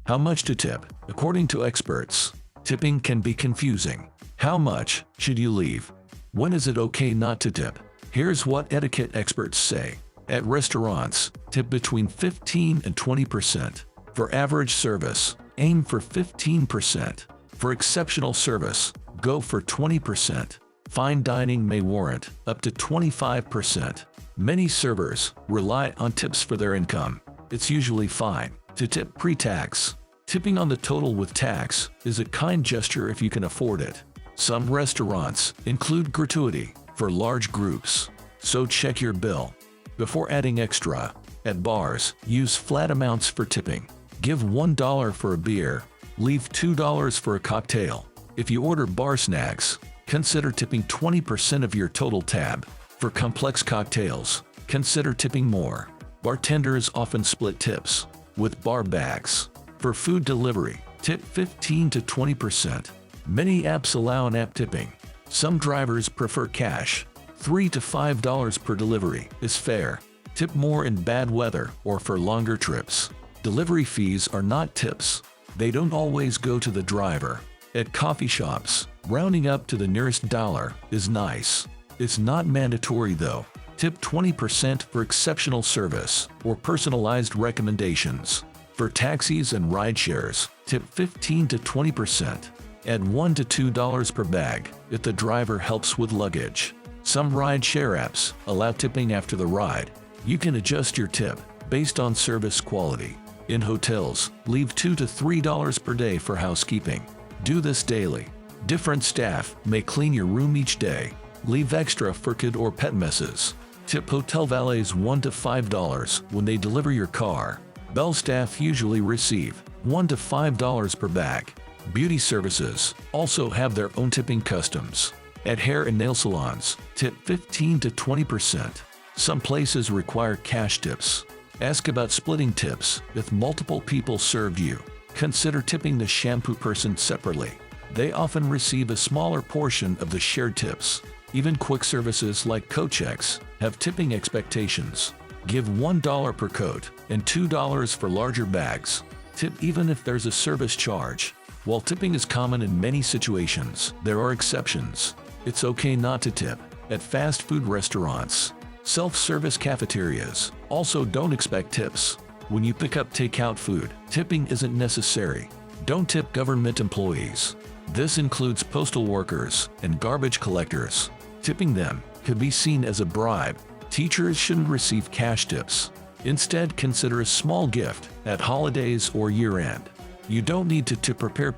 How much to tip? According to experts, tipping can be confusing. How much should you leave? When is it okay not to tip? Here's what etiquette experts say. At restaurants, tip between 15 and 20%. For average service, aim for 15%. For exceptional service, go for 20%. Fine dining may warrant up to 25%. Many servers rely on tips for their income. It's usually fine to tip pre-tax. Tipping on the total with tax is a kind gesture if you can afford it. Some restaurants include gratuity for large groups, so check your bill before adding extra. At bars, use flat amounts for tipping. Give $1 for a beer, leave $2 for a cocktail. If you order bar snacks, consider tipping 20% of your total tab. For complex cocktails, consider tipping more. Bartenders often split tips with bar backs. For food delivery, tip 15 to 20%. Many apps allow in-app tipping. Some drivers prefer cash. $3 to $5 per delivery is fair. Tip more in bad weather or for longer trips. Delivery fees are not tips. They don't always go to the driver. At coffee shops, rounding up to the nearest dollar is nice. It's not mandatory though. Tip 20% for exceptional service or personalized recommendations. For taxis and rideshares, tip 15 to 20%. Add $1 to $2 per bag if the driver helps with luggage. Some rideshare apps allow tipping after the ride. You can adjust your tip based on service quality. In hotels, leave $2 to $3 per day for housekeeping. Do this daily. Different staff may clean your room each day. Leave extra for kid or pet messes. Tip hotel valets $1 to $5 when they deliver your car. Bell staff usually receive $1 to $5 per bag. Beauty services also have their own tipping customs. At hair and nail salons, tip 15 to 20%. Some places require cash tips. Ask about splitting tips if multiple people served you. Consider tipping the shampoo person separately. They often receive a smaller portion of the shared tips. Even quick services like coat checks have tipping expectations. Give $1 per coat and $2 for larger bags. Tip even if there's a service charge. While tipping is common in many situations, there are exceptions. It's okay not to tip. At fast food restaurants, self-service cafeterias also don't expect tips. When you pick up takeout food, tipping isn't necessary. Don't tip government employees. This includes postal workers and garbage collectors. Tipping them could be seen as a bribe. Teachers shouldn't receive cash tips. Instead, consider a small gift at holidays or year-end. You don't need to tip repair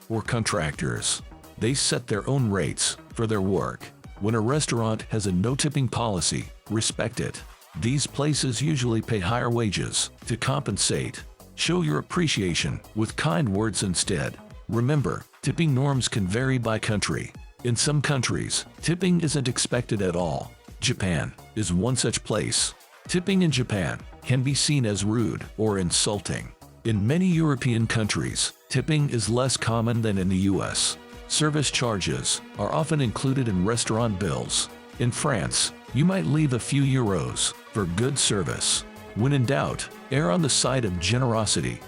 or contractors. They set their own rates for their work. When a restaurant has a no-tipping policy, respect it. These places usually pay higher wages to compensate. Show your appreciation with kind words instead. Remember, tipping norms can vary by country. In some countries, tipping isn't expected at all. Japan is one such place. Tipping in Japan can be seen as rude or insulting. In many European countries, tipping is less common than in the US. Service charges are often included in restaurant bills. In France, you might leave a few euros for good service. When in doubt, err on the side of generosity